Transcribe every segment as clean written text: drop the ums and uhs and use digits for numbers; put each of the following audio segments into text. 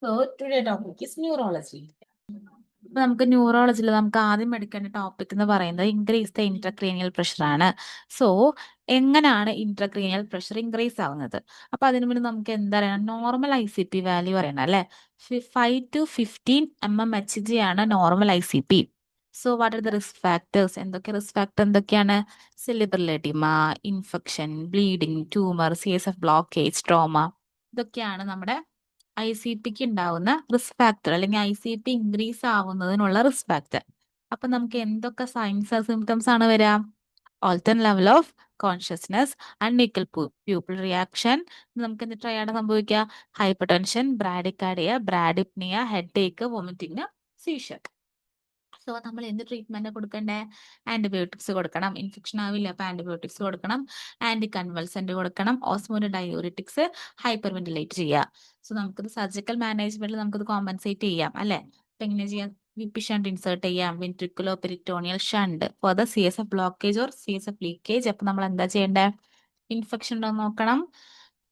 So today topic is neurology. അപ്പൊ നമുക്ക് ന്യൂറോളജിയിൽ നമുക്ക് ആദ്യം എടുക്കേണ്ട ടോപ്പിക് എന്ന് പറയുന്നത് ഇൻക്രീസ് ദ ഇന്റർക്രീനിയൽ പ്രഷർ ആണ്. സോ എങ്ങനെയാണ് ഇന്റർക്രീനിയൽ പ്രഷർ ഇൻക്രീസ് ആവുന്നത്? അപ്പൊ അതിനു മുന്നേ നമുക്ക് എന്താ പറയണം, നോർമൽ ICP വാല്യൂ പറയണം അല്ലെ. 5 to 15 mmHg ആണ് normal ICP. So what are the risk factors? Risk factor എന്തൊക്കെയാണ്? Cerebral oedema, infection, bleeding, tumour, CSF blockage, trauma. ഇതൊക്കെയാണ് നമ്മുടെ ICPക്ക് ഉണ്ടാവുന്ന റിസ്ക് ഫാക്ടർ, അല്ലെങ്കിൽ ICP ഇൻക്രീസ് ആവുന്നതിനുള്ള റിസ്ക് ഫാക്ടർ. അപ്പൊ നമുക്ക് എന്തൊക്കെ സൈൻസ് സിംറ്റംസ് ആണ് വരാ? Alter level of consciousness, unequal pupil reaction. നമുക്ക് എന്നിട്ട് സംഭവിക്കുക hypertension, bradycardia, bradypnoea, headache, vomiting, seizure. So നമ്മൾ എന്ത് ട്രീറ്റ്മെന്റ് കൊടുക്കണ്ടേ? ആന്റിബയോട്ടിക്സ് കൊടുക്കണം. ഇൻഫെക്ഷൻ ആവില്ല, അപ്പൊ ആന്റിബയോട്ടിക്സ് കൊടുക്കണം. ആന്റി കൺവൾസന്റ് കൊടുക്കണം. ഓസ്മോന് ഡയോറിറ്റിക്സ്, ഹൈപ്പർ വെന്റിലേറ്റ് ചെയ്യുക. സോ നമുക്കിത് സർജിക്കൽ മാനേജ്മെന്റിൽ നമുക്കിത് കോമ്പൻസേറ്റ് ചെയ്യാം അല്ലെ. അപ്പൊ എങ്ങനെ ചെയ്യാം? വിപി ഷണ്ട് ഇൻസേർട്ട് ചെയ്യാം, ventriculo peritoneal shunt for the CSF blockage or CSF leakage. അപ്പൊ നമ്മൾ എന്താ ചെയ്യേണ്ടേ? ഇൻഫെക്ഷൻ ഉണ്ടോ എന്ന് നോക്കണം.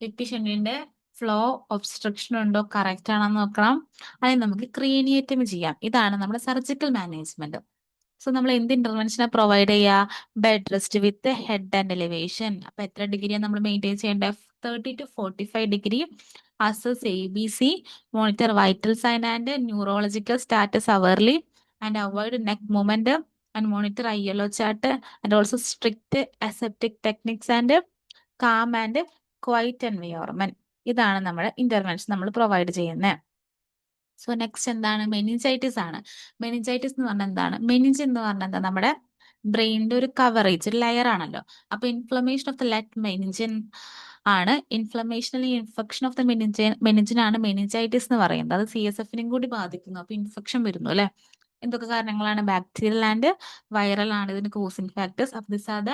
വിപി ഷണ്ടിന്റെ ഫ്ലോ ഒബ്സ്ട്രക്ഷൻ ഉണ്ടോ, കറക്റ്റ് ആണെന്ന് നോക്കണം. അല്ലെങ്കിൽ നമുക്ക് ക്രീനിയേറ്റം ചെയ്യാം. ഇതാണ് നമ്മുടെ സർജിക്കൽ മാനേജ്മെന്റ്. സോ നമ്മൾ എന്ത് ഇന്റർവെൻഷനാ പ്രൊവൈഡ് ചെയ്യുക? Bed rest with head and elevation. അപ്പൊ എത്ര ഡിഗ്രിയാണ് നമ്മൾ മെയിൻറ്റെയിൻ ചെയ്യേണ്ടത്? 30 to 45 degree. Assess ABC, monitor vital sign and neurological status hourly, and avoid neck movement, and monitor ILO chart, and also strict aseptic techniques and calm and quiet environment. ഇതാണ് നമ്മുടെ intervention നമ്മൾ provide ചെയ്യുന്നത്. So next എന്താണ്? Meningitis ആണ്. Meningitis എന്ന് പറഞ്ഞാൽ എന്താണ്? മെനിഞ്ച് എന്ന് പറഞ്ഞാൽ എന്താ? നമ്മുടെ ബ്രെയിനിന്റെ ഒരു കവറേജ്, ഒരു ലെയർ ആണല്ലോ. അപ്പൊ inflammation of the let meninges ആണ്. ഇൻഫ്ലമേഷൻ ഇൻഫെക്ഷൻ ഓഫ് ദ മെനിഞ്ചിനാണ് മെനിഞ്ചൈറ്റിസ് എന്ന് പറയുന്നത്. അത് CSF കൂടി ബാധിക്കുന്നു. അപ്പൊ ഇൻഫെക്ഷൻ വരുന്നു അല്ലെ. എന്തൊക്കെ കാരണങ്ങളാണ്? ബാക്ടീരിയൽ ആൻഡ് വൈറൽ ആണ് ഇതിന് കോസിംഗ് ഫാക്ടേഴ്സ്. അപ്പൊ this are the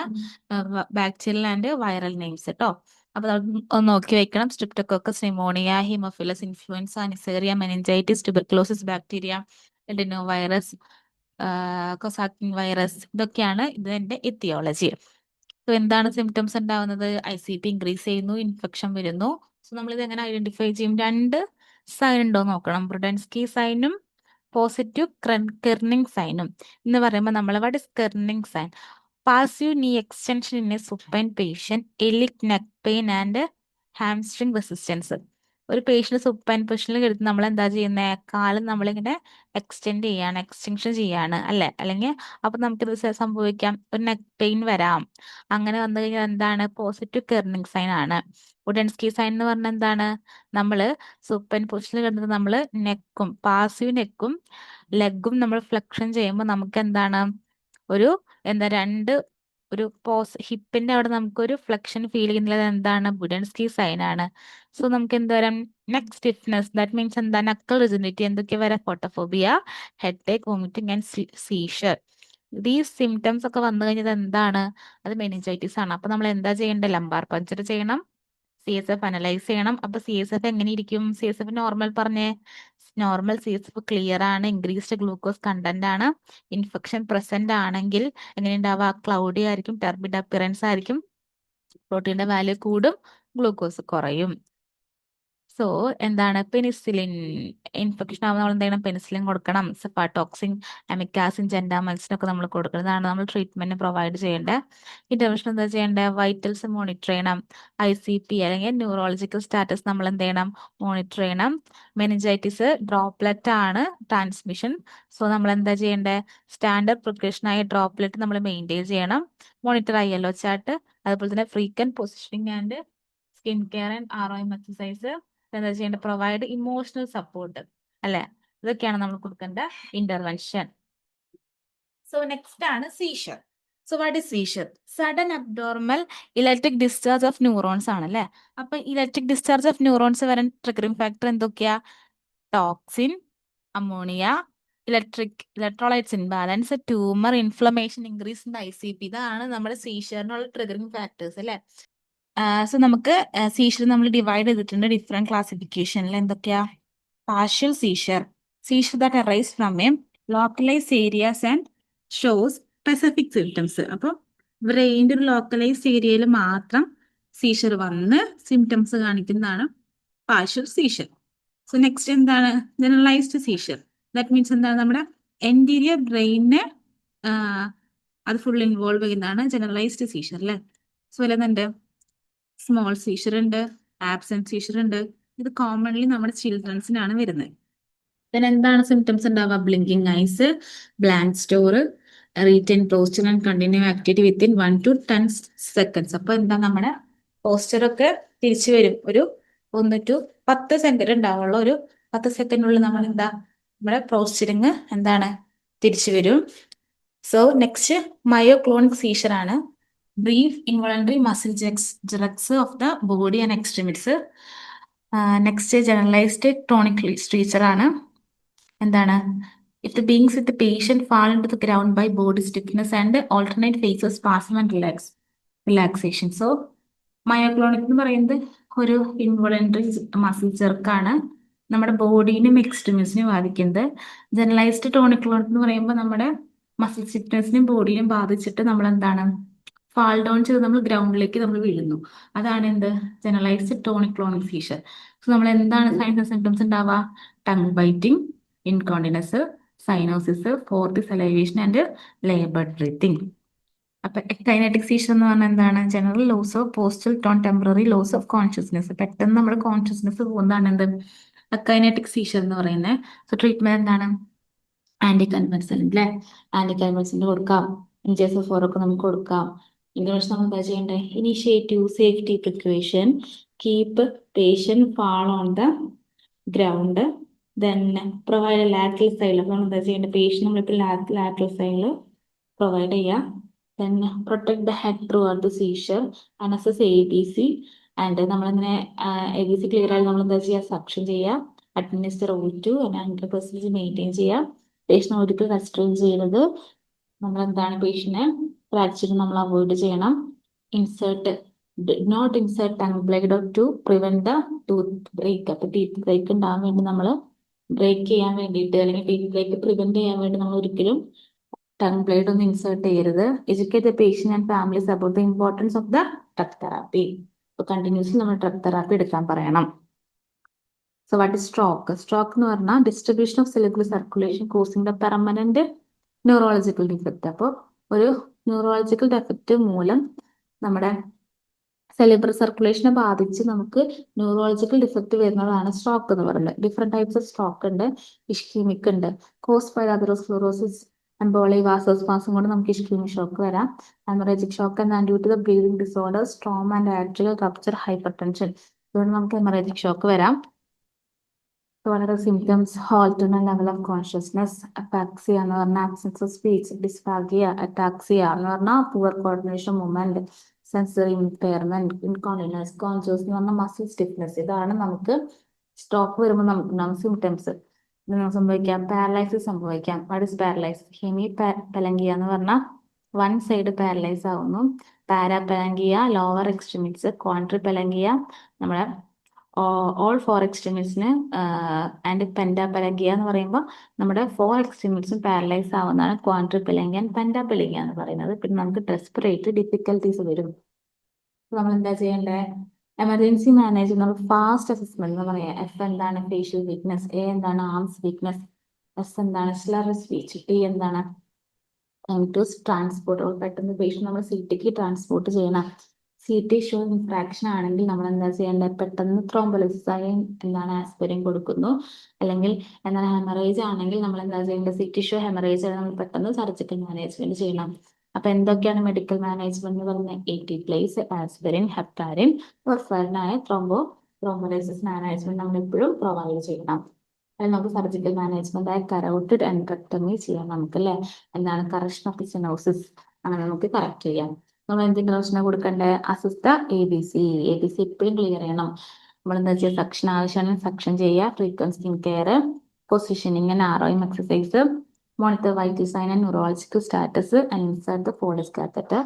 bacterial and viral names കേട്ടോ. അപ്പൊ ഒന്ന് നോക്കി വെക്കണം. Streptococcus pneumonia, haemophilus influenza, neisseria, meningitis, tuberculosis bacteria, adenovirus, coxsackie virus. ഇതൊക്കെയാണ് ഇതിന്റെ എത്തിയോളജി. സോ എന്താണ് സിംറ്റംസ് ഉണ്ടാവുന്നത്? ICP ഇൻക്രീസ് ചെയ്യുന്നു, ഇൻഫെക്ഷൻ വരുന്നു. സോ നമ്മൾ ഇത് എങ്ങനെ ഐഡന്റിഫൈ ചെയ്യും? 2 സൈൻ ഉണ്ടോ നോക്കണം. ബ്രുഡൻസ്കി സൈനും പോസിറ്റീവ് കെർണിംഗ് സൈനും. എന്ന് പറയുമ്പോൾ നമ്മൾ what is Kernig sign? Passive knee extension in A supine patient, എലിക് neck pain and hamstring resistance. ഒരു പേഷ്യന്റ് സുപ്പൈൻ പൊസിഷനിൽ എടുത്ത് നമ്മൾ എന്താ ചെയ്യുന്നത്? കാല് നമ്മളിങ്ങനെ എക്സ്റ്റെൻഡ് ചെയ്യാണ്, എക്സ്റ്റൻഷൻ ചെയ്യാണ് അല്ലെ. അല്ലെങ്കിൽ അപ്പൊ നമുക്കിത് സംഭവിക്കാം, ഒരു നെക്ക് പെയിൻ വരാം. അങ്ങനെ വന്നു കഴിഞ്ഞാൽ എന്താണ്? പോസിറ്റീവ് കെർണിംഗ് സൈൻ ആണ്. വുഡൻസ്കി സൈൻ എന്ന് പറഞ്ഞാൽ എന്താണ്? നമ്മള് സുപ്പൈൻ പൊസിഷനിൽ കിടന്നിട്ട് നമ്മൾ നെക്കും, പാസീവ് നെക്കും ലെഗും നമ്മൾ ഫ്ലെക്ഷൻ ചെയ്യുമ്പോൾ നമുക്ക് എന്താണ്? ഒരു ഒരു ഹിപ്പിന്റെ അവിടെ നമുക്കൊരു ഫ്ലെക്ഷൻ ഫീൽ ചെയ്യുന്നത് എന്താണ്? ബുഡൻസ്കി സൈൻ ആണ്. സോ നമുക്ക് എന്ത് വരാം? നെക്ക് സ്റ്റിഫ്നെസ്, ദാറ്റ് മീൻസ് എന്താ? നക്കൽ റിജിഡിറ്റി. എന്തൊക്കെ വരാം? Photophobia, head Ek, vomiting and seizure. ഈ സിംറ്റംസ് ഒക്കെ വന്നു കഴിഞ്ഞത് എന്താണ്? അത് മെനിഞ്ചൈറ്റിസ് ആണ്. അപ്പൊ നമ്മൾ എന്താ ചെയ്യേണ്ടത്? ലംബാർ പഞ്ചർ ചെയ്യണം, CSF അനലൈസ് ചെയ്യണം. അപ്പൊ CSF എങ്ങനെ ഇരിക്കും? CSF നോർമൽ പറഞ്ഞേ. നോർമൽ CSF ക്ലിയർ ആണ്, ഇൻക്രീസ്ഡ് ഗ്ലൂക്കോസ് കണ്ടന്റ് ആണ്. ഇൻഫെക്ഷൻ പ്രസന്റ് ആണെങ്കിൽ എങ്ങനെ ഉണ്ടാവുക? ക്ലൗഡി ആയിരിക്കും, ടർബിഡ് അപ്പിയറൻസ് ആയിരിക്കും, പ്രോട്ടീന്റെ വാല്യൂ കൂടും, ഗ്ലൂക്കോസ് കുറയും. സോ എന്താണ്? പെനിസിലിൻ. ഇൻഫെക്ഷൻ ആവുമ്പോൾ നമ്മൾ എന്ത് ചെയ്യണം? പെനിസിലിൻ കൊടുക്കണം. സെഫാടോക്സിൻ, അമിക്കാസിൻ, ജെൻഡാമൈസിൻ ഒക്കെ നമ്മൾ കൊടുക്കുന്നതാണ് നമ്മൾ ട്രീറ്റ്മെന്റ് പ്രൊവൈഡ് ചെയ്യേണ്ടത്. ഇന്റർവെൻഷൻ എന്താ ചെയ്യേണ്ടത്? വൈറ്റൽസ് മോണിറ്റർ ചെയ്യണം. ICP അല്ലെങ്കിൽ ന്യൂറോളജിക്കൽ സ്റ്റാറ്റസ് നമ്മൾ എന്ത് ചെയ്യണം? മോണിറ്റർ ചെയ്യണം. മെനിഞ്ചൈറ്റിസ് ഡ്രോപ്ലെറ്റ് ആണ് ട്രാൻസ്മിഷൻ. സോ നമ്മൾ എന്താ ചെയ്യേണ്ടത്? സ്റ്റാൻഡേർഡ് പ്രിക്കോഷനായി ഡ്രോപ്ലെറ്റ് നമ്മൾ മെയിൻറ്റെയിൻ ചെയ്യണം. മോണിറ്റർ ILO ചാർട്ട്, അതുപോലെ തന്നെ frequent positioning and skin care and ROM exercise. എന്താ ചെയ്യേണ്ടത്? പ്രൊവൈഡ് ഇമോഷണൽ സപ്പോർട്ട് അല്ലെ. ഇതൊക്കെയാണ് നമ്മൾ കൊടുക്കേണ്ട ഇന്റർവെൻഷൻ. സോ നെക്സ്റ്റ് ആണ് seizure. So what is seizure? Sudden abnormal electric discharge of neurons ആണ് അല്ലെ. അപ്പൊ ഇലക്ട്രിക് ഡിസ്ചാർജ് ഓഫ് ന്യൂറോൺസ് വരാൻ ട്രിഗറിംഗ് ഫാക്ടർ എന്തൊക്കെയാ? Toxin, ammonia, electrolytes imbalance, tumour, inflammation, increase in ICP. ഇതാണ് നമ്മുടെ സീഷറിനുള്ള ട്രിഗറിംഗ് ഫാക്ടേഴ്സ് അല്ലെ. So നമുക്ക് സീഷർ നമ്മൾ ഡിവൈഡ് ചെയ്തിട്ടുണ്ട് ഡിഫറെന്റ് ക്ലാസിഫിക്കേഷനിൽ. എന്തൊക്കെയാ? Partial seizure, seizure that arise from A localise areas and shows specific symptoms. അപ്പോൾ ബ്രെയിൻ്റെ ഒരു ലോക്കലൈസ് ഏരിയയിൽ മാത്രം സീഷർ വന്ന് സിംറ്റംസ് കാണിക്കുന്നതാണ് പാർഷ്യൽ സീഷർ. സോ നെക്സ്റ്റ് എന്താണ് ജനറലൈസ്ഡ് സീഷർ. ദാറ്റ് മീൻസ് എന്താണ് നമ്മുടെ എൻറ്റീരിയർ ബ്രെയിനെ അത് ഫുൾ ഇൻവോൾവ് ചെയ്യുന്നതാണ് ജനറലൈസ്ഡ് സീഷർ അല്ലേ. സോ എന്തുണ്ട് സ്മോൾ സീഷർ ഉണ്ട്, ആബ്സെന്റ് സീഷർ ഉണ്ട്. ഇത് കോമൺലി നമ്മുടെ ചിൽഡ്രൻസിനാണ് വരുന്നത്. പിന്നെ എന്താണ് സിംറ്റംസ് ഉണ്ടാവുക? Blinking eyes, blank stare, retain posture and continue activity within 1 to 10 seconds. അപ്പൊ എന്താ നമ്മുടെ പോസ്റ്റർ ഒക്കെ തിരിച്ചു വരും. ഒരു 1 to 10 സെക്കൻഡ് ഉണ്ടാവുള്ള ഒരു 10 സെക്കൻഡിനുള്ളിൽ നമ്മൾ എന്താ നമ്മുടെ പോസ്റ്ററിങ് എന്താണ് തിരിച്ചു വരും. സോ നെക്സ്റ്റ് മയോക്ലോണിക് സീഷർ ആണ്. Brief involuntary muscle jerks of the body and extremities. Next generalised tonic seizure ആണ്. എന്താണ് if the beings with the patient fall into the ground by body stiffness and alternate phases spasm and relaxation. So myoclonic എന്ന് പറയുന്നത് ഒരു involuntary muscle ജെർക്കാണ്, നമ്മുടെ ബോഡീനും എക്സ്ട്രീമിസിനും ബാധിക്കുന്നത്. Generalised tonic clonic എന്ന് പറയുമ്പോൾ നമ്മുടെ മസിൽ സ്റ്റിഫ്നെസിനും ബോഡീനും ബാധിച്ചിട്ട് നമ്മൾ എന്താണ് ഫാൾ ഡൗൺ ചെയ്ത് നമ്മൾ ഗ്രൗണ്ടിലേക്ക് നമ്മൾ വീഴുന്നു. അതാണ് എന്ത് generalised tonic clonic seizure. So നമ്മൾ എന്താണ് സൈൻസ് ആൻഡ് സിംറ്റംസ് ഉണ്ടാവുക? Tongue biting, incontinence, cyanosis, froth salivation and laboured breathing. അപ്പൊ കൈനറ്റിക് സീഷർ എന്ന് പറഞ്ഞാൽ എന്താണ്? General loss of postural tone, temporary loss of consciousness. പെട്ടെന്ന് നമ്മുടെ കോൺഷ്യസ്നെസ് പോകുന്നതാണ് എന്ത് കൈനറ്റിക് സീഷർ എന്ന് പറയുന്നത്. സോ ട്രീറ്റ്മെന്റ് എന്താണ്? ആന്റി കൺവെൻസൻ അല്ലേ. ആന്റി കൺവെൻസന്റ് കൊടുക്കാം, MGS4 ഒക്കെ നമുക്ക് കൊടുക്കാം. ഇതിനുവേണ്ടി നമ്മൾ എന്താ ചെയ്യേണ്ടത്? Initiative safety precaution, keep patient fall on the ground, then provide lateral സൈഡിൽ. അപ്പോൾ നമ്മൾ എന്താ ചെയ്യേണ്ടത്? പേഷ്യന്റ് നമ്മളിപ്പോൾ ലാറ്ററൽ സൈഡിൽ പ്രൊവൈഡ് ചെയ്യാം. Then protect the head throughout the seizure and assess ABC. And നമ്മളിങ്ങനെ ABC ക്ലിയർ ആയി നമ്മൾ എന്താ ചെയ്യുക? സക്ഷൻ ചെയ്യുക, അഡ്മിനിസ്റ്റർ O2 ആൻഡ് 100% മെയിൻറ്റെയിൻ ചെയ്യുക. പേഷ്യന്റ് ഒരിക്കലും റെസ്ട്രെയിൻ ചെയ്യരുത്. നമ്മൾ എന്താണ് പേഷ്യന്റിനെ ഫ്രാക്ചർ നമ്മൾ അവോയ്ഡ് ചെയ്യണം. Insert not insert tongue blade to prevent the tooth break. അപ്പൊ ടീത്ത് ബ്രേക്ക് ഉണ്ടാകാൻ വേണ്ടി നമ്മൾ ബ്രേക്ക് ചെയ്യാൻ വേണ്ടിയിട്ട് അല്ലെങ്കിൽ ടീത്ത് ബ്രേക്ക് പ്രിവെന്റ് ചെയ്യാൻ വേണ്ടി നമ്മൾ ഒരിക്കലും ടങ് ബ്ലേഡ് ഒന്നും ഇൻസേർട്ട് ചെയ്യരുത്. Educate the patient and families about the importance of the drug therapy. അപ്പൊ കണ്ടിന്യൂസ്ലി നമ്മൾ ഡ്രഗ് തെറാപ്പി എടുക്കാൻ പറയണം. So what is stroke? Stroke എന്ന് പറഞ്ഞാൽ distribution of cellular circulation causing the permanent neurological defect. അപ്പോൾ ഒരു ന്യൂറോളജിക്കൽ ഡെഫക്റ്റ് മൂലം നമ്മുടെ സെലിബ്രൽ സർക്കുലേഷനെ ബാധിച്ച് നമുക്ക് ന്യൂറോളജിക്കൽ ഡിഫക്റ്റ് വരുന്നതാണ് സ്ട്രോക്ക് എന്ന് പറയുന്നത്. ഡിഫറെന്റ് ടൈപ്സ് ഓഫ് സ്ട്രോക്ക് ഉണ്ട്. ഇഷ്കീമിക് ഉണ്ട്. Cause by atherosclerosis, emboli, vasospasm കൊണ്ട് നമുക്ക് ഇഷ്കീമിക് ഷോക്ക് വരാം. ഹെമറേജിക് ഷോക്ക് എന്നാൽ due to the breathing disorders, trauma and arterial rupture, hypertension. അതുകൊണ്ട് നമുക്ക് ഹെമറേജിക് ഷോക്ക് വരാം. So what are the symptoms? Alternate level of consciousness, apraxia എന്ന് പറഞ്ഞാൽ absence of speech, dysphagia, ataxia എന്ന് പറഞ്ഞാൽ poor coordination movement, sensory impairment, incontinence, conscious എന്ന് പറഞ്ഞാൽ muscle stiffness. ഇതാണ് നമുക്ക് സ്ട്രോക്ക് വരുമ്പോൾ നമുക്ക് സിംറ്റംസ്. സംഭവിക്കാം പാരലൈസിസ് സംഭവിക്കാം. What is paralysis? ഹെമി പെലങ്കിയ എന്ന് പറഞ്ഞാൽ വൺ സൈഡ് പാരലൈസ് ആവുന്നു. പാരാപെലങ്കിയ ലോവർ എക്സ്ട്രീമിറ്റ്സ്, ക്വാഡ്രി പെലങ്കിയ നമ്മുടെ ഓൾ 4 എക്സ്ട്രീമിറ്റ്സിന് ആൻഡ് പെൻഡാപെലങ്കിയ എന്ന് പറയുമ്പോൾ നമ്മുടെ 4 എക്സ്ട്രീമിറ്റ്സും പാരലൈസ് ആവുന്നതാണ് ക്വാഡ്രിപെലങ്കിയ ആൻഡ് പെൻഡാപെലങ്കിയ എന്ന് പറയുന്നത്. പിന്നെ നമുക്ക് റെസ്പിറേറ്ററി ഡിഫിക്കൽട്ടീസ് വരും. നമ്മൾ എന്താ ചെയ്യേണ്ടത്? എമർജൻസി മാനേജ് നമ്മൾ ഫാസ്റ്റ് അസസ്മെന്റ് എന്ന് പറയാം. F എന്താണ്? Facial weakness. A എന്താണ്? Arms weakness. S എന്താണ്? Slur speech. T എന്താണ്? ട്രാൻസ്പോർട്ട്. പെട്ടെന്ന് പേഷ്യന്റ് നമ്മൾ CTക്ക് ട്രാൻസ്പോർട്ട് ചെയ്യണം. CT ഷോ ഇൻഫ്രാക്ഷൻ ആണെങ്കിൽ നമ്മൾ എന്താ ചെയ്യേണ്ടത്? പെട്ടെന്ന് ത്രോംബോലിസിസ് ആയി എന്താണ് ആസ്പിരിൻ കൊടുക്കുന്നു. അല്ലെങ്കിൽ എന്താണ് ഹെമറേജ് ആണെങ്കിൽ നമ്മൾ എന്താ ചെയ്യേണ്ടത്? CT ഷോ ഹെമറേജ് ആണെങ്കിൽ നമ്മൾ പെട്ടെന്ന് സർജിക്കൽ മാനേജ്മെന്റ് ചെയ്യണം. അപ്പൊ എന്തൊക്കെയാണ് മെഡിക്കൽ മാനേജ്മെന്റ് എന്ന് പറഞ്ഞാൽ? AT-പ്ലേസ്, ആസ്പിരിൻ, ഹെപ്പാരിൻ, പെർഫറിനായ ത്രോംബോലൈസിസ് മാനേജ്മെന്റ് നമ്മൾ എപ്പോഴും പ്രൊവൈഡ് ചെയ്യണം. അതിൽ നമുക്ക് സർജിക്കൽ മാനേജ്മെന്റ് ആയ കരോട്ടിഡ് എൻഡക്ടമി ചെയ്യാം നമുക്ക് അല്ലെ. എന്താണ്? കറക്ഷൻ ഓഫ് ദി സിനോസിസ് അങ്ങനെ നമുക്ക് കറക്റ്റ് ചെയ്യാം. നമ്മൾ എന്തിന്റെ പ്രശ്നം കൊടുക്കണ്ടേ? അസിസ്റ്റ ABC എപ്പോഴും ക്ലിയർ ചെയ്യണം. നമ്മൾ എന്താ ചെയ്യുക? സക്ഷൻ ആവശ്യമാണ് സക്ഷൻ ചെയ്യുക. Frequency skin care, positioning and ROM exercise, monitor vital sign and neurological status and insert the Foley catheter.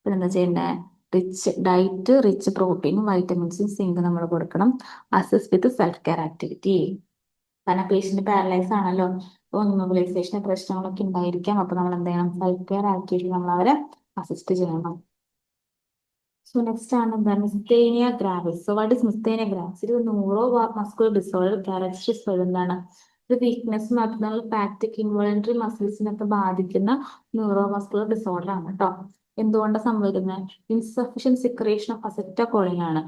പിന്നെ എന്താ ചെയ്യേണ്ടത്? റിച്ച് ഡയറ്റ്, റിച്ച് പ്രോട്ടീനും വൈറ്റമിൻസും സിങ്ക് നമ്മൾ കൊടുക്കണം. അസിസ്റ്റ് വിത്ത് സെൽഫ് കെയർ ആക്ടിവിറ്റി. കാരണം പേഷ്യന്റ് പാരലൈസ് ആണല്ലോ, അപ്പോൾ മൊബിലൈസേഷൻ പ്രശ്നങ്ങളൊക്കെ ഉണ്ടായിരിക്കാം. അപ്പൊ നമ്മൾ എന്ത് ചെയ്യണം? സെൽഫ് കെയർ ആക്ടിവിറ്റി നമ്മൾ അവരെ അസിസ്റ്റ് ചെയ്യണം. So next ആണ് എന്താണ് myasthenia gravis. So what is myasthenia gravis? ഇത് ന്യൂറോ മസ്കുലർ ഡിസോർഡർ ക്യാരക്ടറിസ്റ്റിക്സ് എന്താണ്? ഒരു വീക്ക്നെസ് മാത്രമല്ല ഫാക്റ്റിക് ഇൻവോളണ്ടറി മസിൽസിനൊക്കെ ബാധിക്കുന്ന ന്യൂറോ മസ്കുലർ ഡിസോർഡർ ആണ് കേട്ടോ. എന്തുകൊണ്ടാണ് സംഭവിക്കുന്നത്? ഇൻസഫിഷ്യന്റ് സിക്രേഷൻ ഓഫ് അസെറ്റോകോളിൻ ആണ്.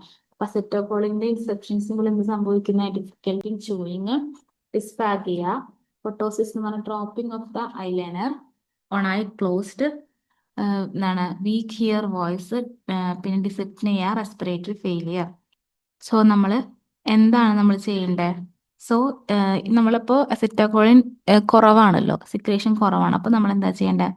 അസെറ്റോകോളിന്റെ ഇൻസഫിഷ്യൻസി മൂലം എന്ത് സംഭവിക്കുന്ന? ഡിഫിക്കൽട്ടി ഇൻ ചൂയിങ്, ഡിസ്ഫാഗിയ, പൊട്ടോസിസ് എന്ന് പറഞ്ഞ dropping of the eyeliner on I closed, എന്താണ് വീക്ക് ഹിയർ വോയിസ്, പിന്നെ ഡിസിപ്നിയ, റെസ്പിറേറ്ററി ഫെയിലിയർ. സോ നമ്മൾ എന്താണ് നമ്മൾ ചെയ്യേണ്ടത്? സോ നമ്മളിപ്പോൾ അസെറ്റോകോളിൻ കുറവാണല്ലോ, സിക്രേഷൻ കുറവാണ്. അപ്പോൾ നമ്മൾ എന്താ ചെയ്യേണ്ടത്?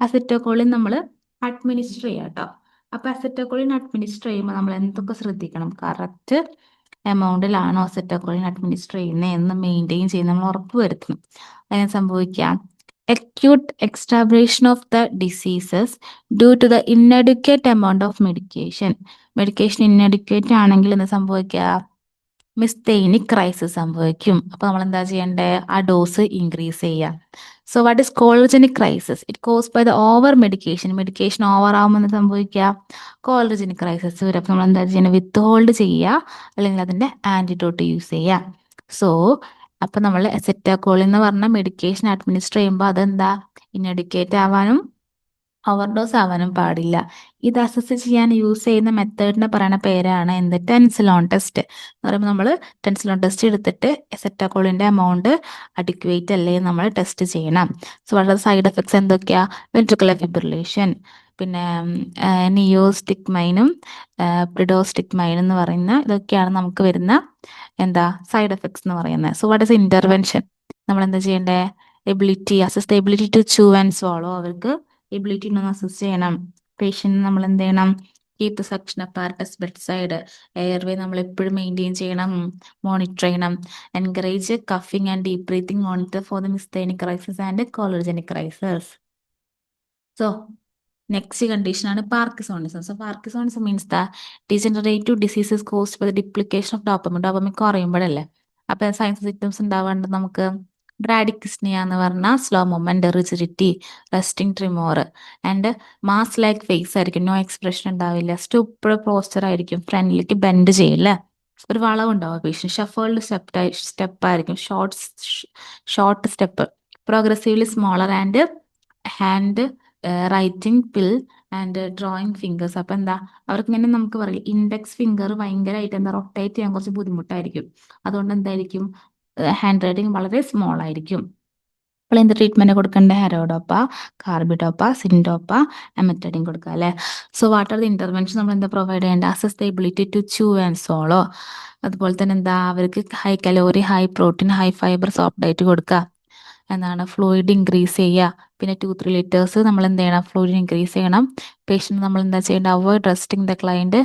അസെറ്റോകോളിൻ നമ്മൾ അഡ്മിനിസ്റ്റർ ചെയ്യാം കേട്ടോ. അപ്പോൾ അസെറ്റോകോളിൻ അഡ്മിനിസ്റ്റർ ചെയ്യുമ്പോൾ നമ്മൾ എന്തൊക്കെ ശ്രദ്ധിക്കണം? കറക്റ്റ് എമൗണ്ടിലാണോ അസെറ്റോകോളിൻ അഡ്മിനിസ്റ്റർ ചെയ്യുന്നത് എന്ന് മെയിൻറ്റെയിൻ ചെയ്ത് നമ്മൾ ഉറപ്പ് വരുത്തണം. അതിനെ സംഭവിക്കാം acute exacerbation of the diseases due to the inadequate amount of medication. Medication ഇന്നഡിക്വേറ്റ് ആണെങ്കിൽ എന്ത് സംഭവിക്കുക? മിസ്തേനിക് ക്രൈസിസ് സംഭവിക്കും. അപ്പൊ നമ്മൾ എന്താ ചെയ്യേണ്ടത്? ആ ഡോസ് ഇൻക്രീസ് ചെയ്യുക. സോ വാട്ട് ഇസ് കോളർജനിക് crisis? It cause by the over medication. Medication over ആകുമ്പോൾ എന്ത് സംഭവിക്കുക? കോളർജനിക് ക്രൈസിസ് വരും. അപ്പൊ നമ്മൾ എന്താ ചെയ്യേണ്ടത്? വിത്ത് ഹോൾഡ് ചെയ്യുക, അല്ലെങ്കിൽ അതിന്റെ ആന്റിഡോട്ട് യൂസ് ചെയ്യുക. സോ അപ്പൊ നമ്മൾ അസെറ്റോകോളിൻ എന്ന് പറഞ്ഞ മെഡിക്കേഷൻ അഡ്മിനിസ്റ്റർ ചെയ്യുമ്പോൾ അതെന്താ? ഇന്നഡിക്കേറ്റ് ആവാനും ഓവർഡോസ് ആവാനും പാടില്ല. ഇത് അസസ് ചെയ്യാൻ യൂസ് ചെയ്യുന്ന മെത്തേഡിനെ പറയുന്ന പേരാണ് എന്ത്? ടെൻസിലോൺ ടെസ്റ്റ് എന്ന് പറയുമ്പോൾ നമ്മൾ ടെൻസിലോൺ ടെസ്റ്റ് എടുത്തിട്ട് അസെറ്റോകോളിന്റെ എമൗണ്ട് അഡിക്വേറ്റ് അല്ലേ നമ്മൾ ടെസ്റ്റ് ചെയ്യണം. സോ വളരെ സൈഡ് എഫക്ട്സ് എന്തൊക്കെയാ? വെൻട്രിക്കുലർ ഫിബ്രിലേഷൻ, പിന്നെ നിയോസ്റ്റിക്മൈനും പ്രിഡോസ്റ്റിക്മൈനും എന്ന് പറയുന്ന ഇതൊക്കെയാണ് നമുക്ക് വരുന്ന എന്താ സൈഡ് എഫക്ട്സ് എന്ന് പറയുന്നത്. So what is intervention? നമ്മൾ എന്താ ചെയ്യേണ്ടേ? Ability, assist ability to chew and swallow. അവർക്ക് എബിലിറ്റി ഒന്ന് അസിസ്റ്റ് ചെയ്യണം. പേഷ്യന്റ് നമ്മൾ എന്ത് ചെയ്യണം? Keep the suction apparatus bedside. Airway നമ്മൾ എപ്പോഴും മെയിൻറ്റെയിൻ ചെയ്യണം, മോണിറ്റർ ചെയ്യണം. Encourage coughing and deep breathing, monitor for the myasthenic crisis and കോളർജനിക് ക്രൈസിസ്. സോ നെക്സ്റ്റ് കണ്ടീഷൻ ആണ് parkinsonism. So parkinsonism means the degenerative diseases caused by the depletion of dopamine. Dopamine കുറയുമ്പോഴല്ലേ അപ്പൊ signs symptoms ഉണ്ടാവാണ്ട് നമുക്ക്? Bradykinesia എന്ന് പറഞ്ഞാൽ slow movement, rigidity, resting tremor and mask like face ആയിരിക്കും. No expression ഉണ്ടാവില്ല. Stooped posture ആയിരിക്കും. ഫ്രണ്ടിലേക്ക് ബെൻഡ് ചെയ്യില്ല. ഒരു വളവുണ്ടാവും പേഷ്യൻ. ഷഫേൾഡ് സ്റ്റെപ്പ് ആയിരിക്കും. Short step. Progressively smaller and handwriting pill and drawing fingers. അപ്പൊ എന്താ അവർക്ക് ഇങ്ങനെ നമുക്ക് പറയും ഇൻഡെക്സ് ഫിംഗർ ഭയങ്കരമായിട്ട് എന്താ റൊട്ടേറ്റ് ചെയ്യാൻ കുറച്ച് ബുദ്ധിമുട്ടായിരിക്കും. അതുകൊണ്ട് എന്തായിരിക്കും? ഹാൻഡ് റൈറ്റിംഗ് വളരെ സ്മോൾ ആയിരിക്കും. അപ്പോൾ എന്ത് ട്രീറ്റ്മെന്റ് കൊടുക്കേണ്ടത്? ഹെറോഡോപ്പ, കാർബിഡോപ്പ, സിൻഡോപ്പ, എമറ്റഡിൻ കൊടുക്കുക അല്ലെ. So what are the intervention നമ്മൾ എന്താ പ്രൊവൈഡ് ചെയ്യേണ്ടത്? Assess the ability to chew and swallow. അതുപോലെ തന്നെ എന്താ അവർക്ക് high calorie, high protein, high fibre soft diet കൊടുക്കുക. എന്താണ്? ഫ്ലൂയിഡ് ഇൻക്രീസ് ചെയ്യുക. പിന്നെ 2-3 ലിറ്റേഴ്സ് നമ്മൾ എന്ത് ചെയ്യണം? ഫ്ലൂയിഡ് ഇൻക്രീസ് ചെയ്യണം. പേഷ്യന്റ് നമ്മൾ എന്താ ചെയ്യേണ്ടത്? Avoid resting the client.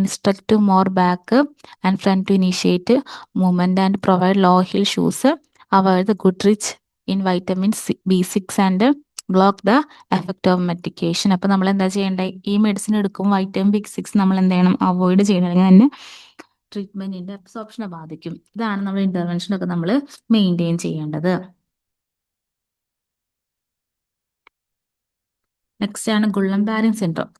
Instruct to more back and front to initiate movement and provide low heel shoes. Avoid the good rich in vitamin B6 and block the effect of medication. അപ്പൊ നമ്മൾ എന്താ ചെയ്യേണ്ടത്? ഈ medicine എടുക്കും vitamin B6 നമ്മൾ എന്ത് ചെയ്യണം? Avoid ചെയ്യണം, അല്ലെങ്കിൽ തന്നെ ട്രീറ്റ്മെന്റിന്റെ അബ്സോർപ്ഷനെ ബാധിക്കും. ഇതാണ് നമ്മൾ ഇന്റർവെൻഷനൊക്കെ നമ്മൾ മെയിൻറ്റെയിൻ ചെയ്യേണ്ടത്. നെക്സ്റ്റ് ആണ് ഗുള്ളൻ-ബാരൻ സിൻഡ്രോം.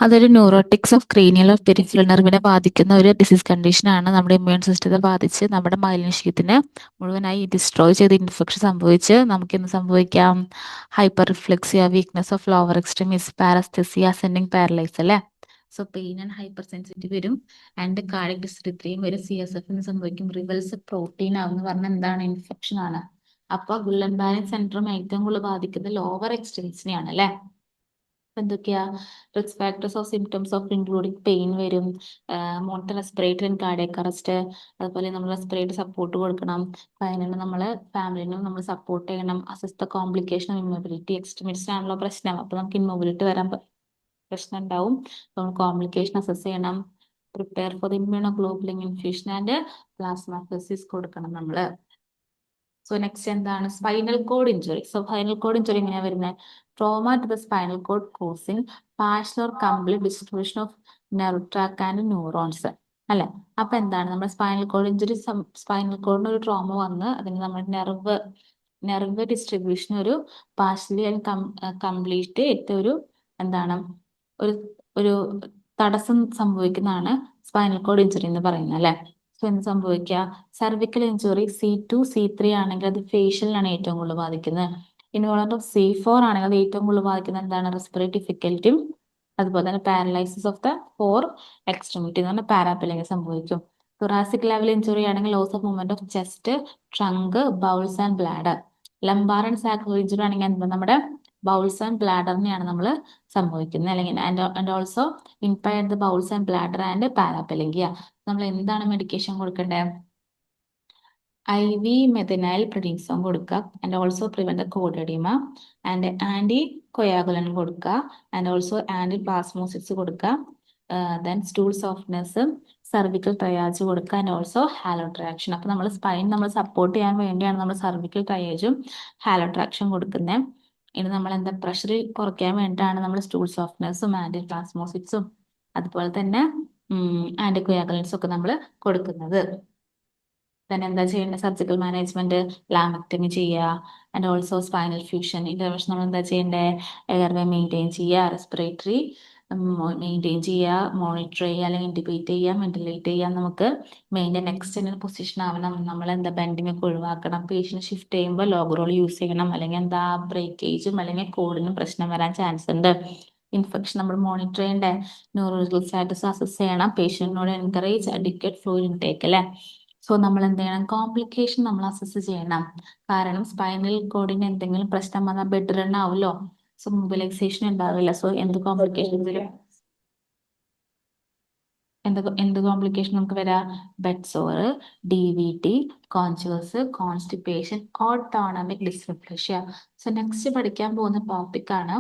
അതൊരു ന്യൂറോട്ടിക്സ് ഓഫ് ക്രീനിയൽ ഓഫ് പെരിഫറൽ നെർവിനെ ബാധിക്കുന്ന ഒരു ഡിസീസ് കണ്ടീഷനാണ്. നമ്മുടെ ഇമ്മ്യൂൺ സിസ്റ്റത്തെ ബാധിച്ച് നമ്മുടെ മൈലിനശീലത്തിനെ മുഴുവനായി ഡിസ്ട്രോയ് ചെയ്ത് ഇൻഫെക്ഷൻ സംഭവിച്ച് നമുക്കെന്ത് സംഭവിക്കാം? Hyperreflexia, weakness of lower extremities, paraesthesia, ascending paralyse അല്ലേ. So pain and hypersensitive വരും ആൻഡ് കാർഡിക് ഡിസ്ട്രിക്റ്റയും വരും. CSF സംഭവിക്കും. റിവൽസ് പ്രോട്ടീൻ ആവെന്ന് പറഞ്ഞാൽ എന്താണ്? ഇൻഫെക്ഷൻ ആണ്. അപ്പൊ ഗുള്ളൻ-ബാരൻ സിൻഡ്രോം ഏറ്റവും കൂടുതൽ ബാധിക്കുന്നത് ലോവർ എക്സ്ട്രീംസിനെയാണ് അല്ലെ. എന്തൊക്കെയാ risk factors of symptoms of including pain വരും, monitor respiratory and cardiac arrest. അതുപോലെ നമ്മൾ റെസ്പിറേറ്ററി സപ്പോർട്ട് കൊടുക്കണം. അതിനുള്ള നമ്മൾ ഫാമിലിനും നമ്മൾ സപ്പോർട്ട് ചെയ്യണം. Assist complication of immobility. എക്സ്ട്രീമിസ്റ്റിനാണല്ലോ പ്രശ്നം. അപ്പൊ നമുക്ക് ഇമ്മൊബിലിറ്റി വരാൻ പ്രശ്നം ഉണ്ടാവും. നമ്മൾ കോംപ്ലിക്കേഷൻ അസസ് ചെയ്യണം. Prepare for the immunoglobulin infusion and plasmapheresis കൊടുക്കണം നമ്മള്. സോ നെക്സ്റ്റ് എന്താണ്? Spinal cord injury. So spinal cord injury എങ്ങനെയാ വരുന്നത്? Trauma to the spinal cord causing partial or complete distribution of nerve tract and neurons അല്ലെ. അപ്പൊ എന്താണ്? നമ്മുടെ spinal cord injury, spinal കോഡിന് ഒരു ട്രോമ വന്ന് അതിന് നമ്മുടെ നെർവ് ഡിസ്ട്രിബ്യൂഷൻ ഒരു പാർഷ്യലി ആൻഡ് കംപ്ലീറ്റ് ഒരു എന്താണ്? ഒരു ഒരു തടസ്സം സംഭവിക്കുന്നതാണ് സ്പൈനൽ കോഡ് ഇഞ്ചുറി എന്ന് പറയുന്നത് അല്ലെ. സോ എന്ത് സംഭവിക്കുക, സർവിക്കൽ ഇഞ്ചുറി C2 C3 ആണെങ്കിൽ അത് ഫേഷ്യലിനാണ് ഏറ്റവും കൂടുതൽ ബാധിക്കുന്നത്. ഇൻവോളന്റ് ഓഫ് C4 ആണെങ്കിൽ അത് ഏറ്റവും കൂടുതൽ ബാധിക്കുന്നത് എന്താണ്, റെസ്പിറേറ്ററി ഡിഫിക്കൽറ്റിയും അതുപോലെ തന്നെ പാരലൈസിസ് ഓഫ് ദ 4 എക്സ്ട്രിമിറ്റി എന്ന് പറഞ്ഞാൽ പാരാപ്പിലെങ്കിൽ സംഭവിക്കും. തൊറാസിക് ലെവൽ ഇഞ്ചുറി ആണെങ്കിൽ loss of movement of chest, trunk, bowels and bladder. Lumbar and sacral injury ആണെങ്കിൽ എന്താ, നമ്മുടെ ബൗൾസ് ആൻഡ് ബ്ലാഡറിനെയാണ് നമ്മൾ സംഭവിക്കുന്നത്, അല്ലെങ്കിൽ and also impaired the bowels and bladder and paraplegia. നമ്മൾ എന്താണ് മെഡിക്കേഷൻ കൊടുക്കേണ്ടത്, IV മെഥനൈൽ പ്രിഡിക്സോൺ കൊടുക്കുക and also prevent cord oedema and anticoagulant കൊടുക്കുക ആൻഡ് ഓൾസോ ആന്റി പ്ലാസ്മോസിസ് കൊടുക്കുക. Then stool softness, cervical traction കൊടുക്കുക ആൻഡ് ഓൾസോ ഹാലോട്രാക്ഷൻ. അപ്പൊ നമ്മൾ സ്പൈൻ നമ്മൾ സപ്പോർട്ട് ചെയ്യാൻ വേണ്ടിയാണ് നമ്മൾ സർവിക്കൽ ട്രയാജും ഹാലോട്രാക്ഷൻ കൊടുക്കുന്നത്. ഇനി നമ്മൾ എന്താ, പ്രഷർ കുറയ്ക്കാൻ വേണ്ടിയിട്ടാണ് നമ്മൾ സ്റ്റൂൾ സോഫ്റ്റ്നെസ്സും ആന്റി പ്ലാസ്മോസിസും അതുപോലെ തന്നെ ആന്റി കൊയാഗുലൻസും ഒക്കെ നമ്മൾ കൊടുക്കുന്നത്. തന്നെ എന്താ ചെയ്യേണ്ടത്, സർജിക്കൽ മാനേജ്മെന്റ്, ലാമക്ടമി ചെയ്യുക and also spinal fusion intervention. നമ്മൾ എന്താ ചെയ്യേണ്ടത്, എയർവേ മെയിൻറ്റെയിൻ ചെയ്യുക, റെസ്പിറേറ്ററി മെയിൻറ്റെയിൻ ചെയ്യുക, മോണിറ്റർ ചെയ്യുക അല്ലെങ്കിൽ ഇൻറ്റിബേറ്റ് ചെയ്യുക, വെന്റിലേറ്റ് ചെയ്യുക. നമുക്ക് മെയിൻ്റെ നെക്സ്റ്റ് പൊസിഷൻ ആവണം. നമ്മൾ എന്താ ബെൻഡിങ് ഒക്കെ ഒഴിവാക്കണം. പേഷ്യന്റ് ഷിഫ്റ്റ് ചെയ്യുമ്പോൾ ലോഗ് റോൾ യൂസ് ചെയ്യണം, അല്ലെങ്കിൽ എന്താ ബ്രേക്കേജും അല്ലെങ്കിൽ കോഡിനും പ്രശ്നം വരാൻ ചാൻസ് ഉണ്ട്. ഇൻഫെക്ഷൻ നമ്മൾ മോണിറ്റർ ചെയ്യേണ്ടേ, ന്യൂറോളജിക്കൽ സ്റ്റാറ്റസ് അസസ് ചെയ്യണം, പേഷ്യന്റിനോട് എൻകറേജ് അഡിക്വേറ്റ് ഫ്ലൂയിഡ് ഇൻടേക്ക് അല്ലേ. സോ നമ്മൾ എന്ത് ചെയ്യണം, കോംപ്ലിക്കേഷൻ നമ്മൾ അസസ് ചെയ്യണം. കാരണം സ്പൈനൽ കോഡിന് എന്തെങ്കിലും പ്രശ്നം വന്നാൽ ബെഡ് റൺ ആവുമല്ലോ. സോ മൊബിലൈസേഷൻ ഉണ്ടാവില്ല. സോ എന്ത് കോംപ്ലിക്കേഷൻ വരും, എന്ത് കോംപ്ലിക്കേഷൻ നമുക്ക് വരാം, bed sore, DVT, contractures, constipation, autonomic dysreflexia. So next പഠിക്കാൻ പോകുന്ന ടോപ്പിക് ആണ്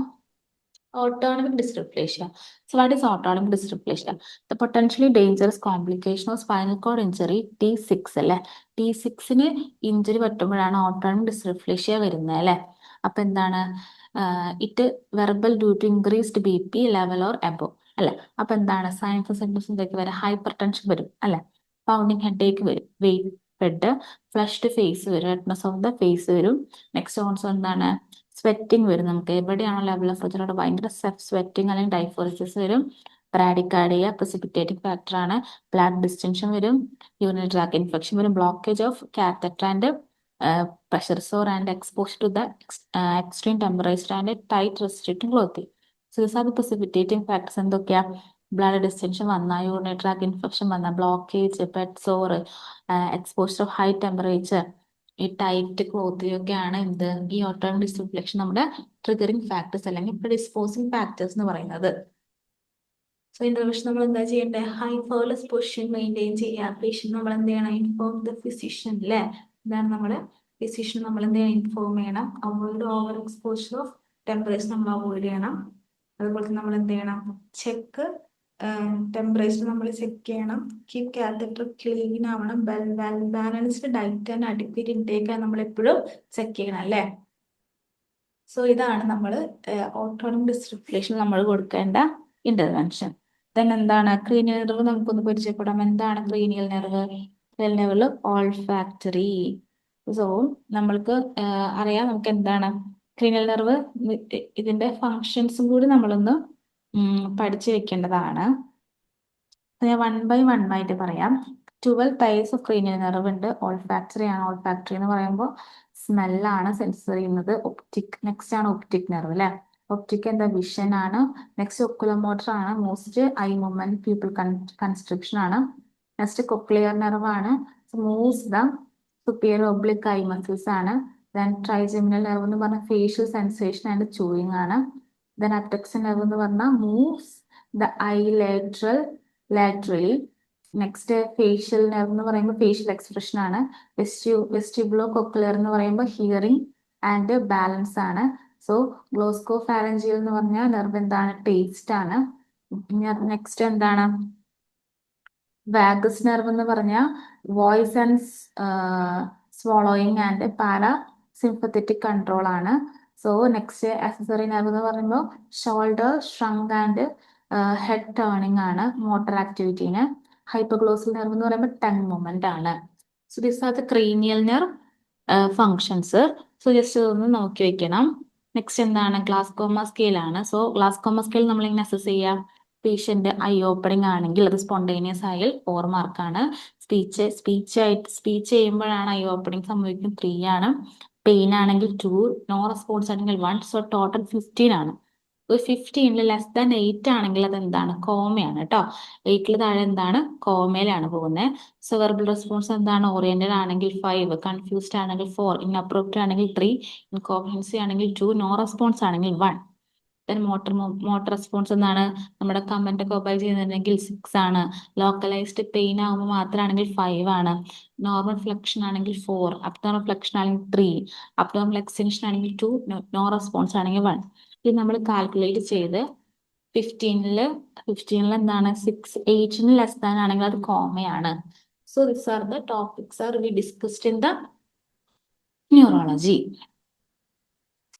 autonomic dysreflexia. So what is autonomic dysreflexia? The potentially dangerous complication of spinal cord injury T6 അല്ലെ. T6ന് ഇഞ്ചുറി പറ്റുമ്പോഴാണ് autonomic dysreflexia വരുന്നത് അല്ലെ. അപ്പൊ എന്താണ്, it verbal due to increased BP level or above അല്ലെ. അപ്പൊ എന്താണ്, സൈൻസ് സിംറ്റംസ് എന്തൊക്കെ വരും, ഹൈപ്പർ ടെൻഷൻ വരും അല്ലെ, പൗണ്ടിങ് ഹെഡേക്ക് വരും, വെയിറ്റ് ഹെഡ്, ഫ്ലഷ്ഡ് ഫേസ് വരും, റെഡ്നെസ് ഓഫ് ദ ഫേസ് വരും. നെക്സ്റ്റ് ഓൾസോ എന്താണ്, സ്വെറ്റിംഗ് വരും. നമുക്ക് എവിടെയാണോ ലെവൽ ഓഫ് പ്രഷറോട് ഭയങ്കര സ്വെറ്റിംഗ് അല്ലെങ്കിൽ ഡൈഫോറിസിസ് വരും. ബ്രാഡിക്കാർഡിയ പ്രസിപ്പിറ്റേറ്റിംഗ് ഫാക്ടർ ആണ്. ബ്ലഡ് ഡിസ്റ്റൻഷൻ വരും, യൂറിനറി ട്രാക്ട് ഇൻഫെക്ഷൻ വരും, blockage of catheter and pressure sore and exposure to the extreme temperature and tight restricting clothing. So this are the precipitating factors. എന്തൊക്കെയാ, blood distension വന്നാൽ, urinary tract infection വന്നാൽ, blockage, bed sore, exposure of high temperature, ഈ tight ക്ലോത്തിയൊക്കെയാണ് എന്ത്, ഈ atomic ഡിസ്റിഫ്ലക്ഷൻ നമ്മുടെ triggering factors അല്ലെങ്കിൽ പ്രിഡിസ്പോസിങ് factors എന്ന് പറയുന്നത്. സോ ഇൻട്രൊഡക്ഷൻ നമ്മൾ എന്താ ചെയ്യേണ്ടത്, ഹൈ ഫേർലെസ് പൊസിഷൻ മെയിൻറ്റെയിൻ ചെയ്യുക. പേഷ്യന്റ് നമ്മൾ എന്ത് ചെയ്യണം, ഇൻഫോം ദ ഫിസിഷ്യൻ അല്ലേ. ഇതാണ് നമ്മുടെ ഫിസിഷ്യൻ നമ്മൾ എന്ത് ചെയ്യണം, ഇൻഫോം ചെയ്യണം. Avoid over exposure of temperature നമ്മൾ അവോയ്ഡ് ചെയ്യണം. അതുപോലെ നമ്മൾ എന്ത് ചെയ്യണം, ചെക്ക് ടെമ്പറേച്ചർ നമ്മൾ ചെക്ക് ചെയ്യണം. കീപ് കാത്തറ്റർ ക്ലീൻ ആവണം. Balanced diet and adequate intake നമ്മൾ എപ്പോഴും ചെക്ക് ചെയ്യണം അല്ലേ. സോ ഇതാണ് നമ്മൾ ഓട്ടോണമിക് ഡിസ്റിഫ്ലേഷൻ നമ്മൾ കൊടുക്കേണ്ട ഇന്റർവെൻഷൻ. ദെൻ എന്താണ് ക്രീനിയൽ നെർവ്, നമുക്കൊന്ന് പരിചയപ്പെടാം. എന്താണ് cranial nerve? Cranial nerve olfactory. So നമ്മൾക്ക് അറിയാം നമുക്ക് എന്താണ് ക്രീനിയൽ നെർവ്, ഇതിന്റെ ഫങ്ഷൻസും കൂടി നമ്മളൊന്ന് പഠിച്ചു വെക്കേണ്ടതാണ്. ഞാൻ 1 by 1 ആയിട്ട് പറയാം. 12 ടൈപ്സ് ഓഫ് ക്രീനിയൽ നെർവ് ഉണ്ട്. ഓൾഫാക്ടറി ആണ്. ഓൾഫാക്ടറി എന്ന് പറയുമ്പോൾ സ്മെല്ലാണ് സെൻസ് ചെയ്യുന്നത്. ഒപ്റ്റിക്, നെക്സ്റ്റ് ആണ് ഒപ്റ്റിക് നെർവ് അല്ലെ. ഒപ്റ്റിക് എന്താ, വിഷൻ ആണ്. നെക്സ്റ്റ് ഒക്കുലോമോട്ടർ ആണ്. Most I movement, pupil construction ആണ്. നെക്സ്റ്റ് കൊക്ലിയർ നെർവ് ആണ്. Moves the superior oblique I muscles ആണ്. ദെൻ ട്രൈജെമിനൽ നെർവ് എന്ന് പറഞ്ഞാൽ ഫേഷ്യൽ സെൻസേഷൻ ആൻഡ് ചൂയിങ് ആണ്. ദെൻ അപെക്സ് നെർവ് എന്ന് പറഞ്ഞാൽ moves the I laterally. Next facial nerve എന്ന് പറയുമ്പോൾ ഫേഷ്യൽ എക്സ്പ്രഷൻ ആണ്. വെസ്റ്റിബുലോ കൊക്ലിയർ എന്ന് പറയുമ്പോൾ ഹിയറിംഗ് ആൻഡ് ബാലൻസ് ആണ്. സോ ഗ്ലോസ്കോ ഫാരഞ്ചിയൽ എന്ന് പറഞ്ഞാൽ നെർവ് എന്താണ്, ടേസ്റ്റ് ആണ്. നെക്സ്റ്റ് എന്താണ്, വാഗസ് നെർവ് എന്ന് പറഞ്ഞാൽ voice and സ്വോളോയിങ് and para sympathetic control ആണ്. സോ നെക്സ്റ്റ് ആക്സസറി നെർവ് എന്ന് പറയുമ്പോൾ shoulder, shrunk and head turning ആണ്, മോട്ടോർ ആക്ടിവിറ്റീന്. ഹൈപ്പോഗ്ലോസൽ നെർവ് എന്ന് പറയുമ്പോൾ ടങ് മൂവ്മെന്റ് ആണ്. So this are the cranial nerve functions. So just ഒന്ന് നോക്കി വെക്കണം. നെക്സ്റ്റ് എന്താണ്, ഗ്ലാസ്കോമ സ്കെയിൽ ആണ്. സോ ഗ്ലാസ്കോമ സ്കെയിൽ നമ്മൾ ഇങ്ങനെ അസസ് ചെയ്യാം. പേഷ്യന്റ് ഐ ഓപ്പണിംഗ് ആണെങ്കിൽ അത് സ്പോണ്ടേനിയസ് ആയാൽ 4 മാർക്കാണ്. സ്പീച്ച് ചെയ്യുമ്പോഴാണ് ഐ ഓപ്പണിംഗ് സംഭവിക്കുന്നത് 3 ആണ്. പെയിൻ ആണെങ്കിൽ 2, നോ റെസ്പോൺസ് ആണെങ്കിൽ 1. സോ ടോട്ടൽ 15 ആണ്. 15 ലെസ് ദാൻ 8 ആണെങ്കിൽ അത് എന്താണ്? കോമയാണ് കേട്ടോ. 8 താഴെ എന്താണ്? കോമയിലാണ് പോകുന്നത്. സോ വെർബൽ റെസ്പോൺസ് എന്താണ്? ഓറിയന്റഡ് ആണെങ്കിൽ 5, കൺഫ്യൂസ്ഡ് ആണെങ്കിൽ 4, ഇൻഅപ്രോപ്രിയേറ്റ് ആണെങ്കിൽ 3, ഇൻകോംപ്രിഹെൻസീവ് ആണെങ്കിൽ 2, നോ റെസ്പോൺസ് ആണെങ്കിൽ 1. ദെൻ മോട്ടർ റെസ്പോൺസ് എന്താണ്? നമ്മുടെ കമന്റ് ഒക്കെ ഒബൈ ചെയ്യുന്നുണ്ടെങ്കിൽ 6 ആണ്. ലോക്കലൈസ്ഡ് പെയിൻ ആകുമ്പോൾ മാത്രമാണെങ്കിൽ 5 ആണ്. നോർമൽ ഫ്ലെക്ഷൻ ആണെങ്കിൽ 4, അബ്നോർമൽ ഫ്ലെക്ഷൻ ആണെങ്കിൽ 3, അബ്നോർമൽ എക്സ്റ്റൻഷൻ ആണെങ്കിൽ 2, നോ റെസ്പോൺസ് ആണെങ്കിൽ 1. ഇത് നമ്മൾ കാൽക്കുലേറ്റ് ചെയ്ത് 15 എന്താണ്? 6, 8 ലെസ് ദാൻ ആണെങ്കിൽ അത് കോമയാണ്. So this are the topics are we discussed in the neurology.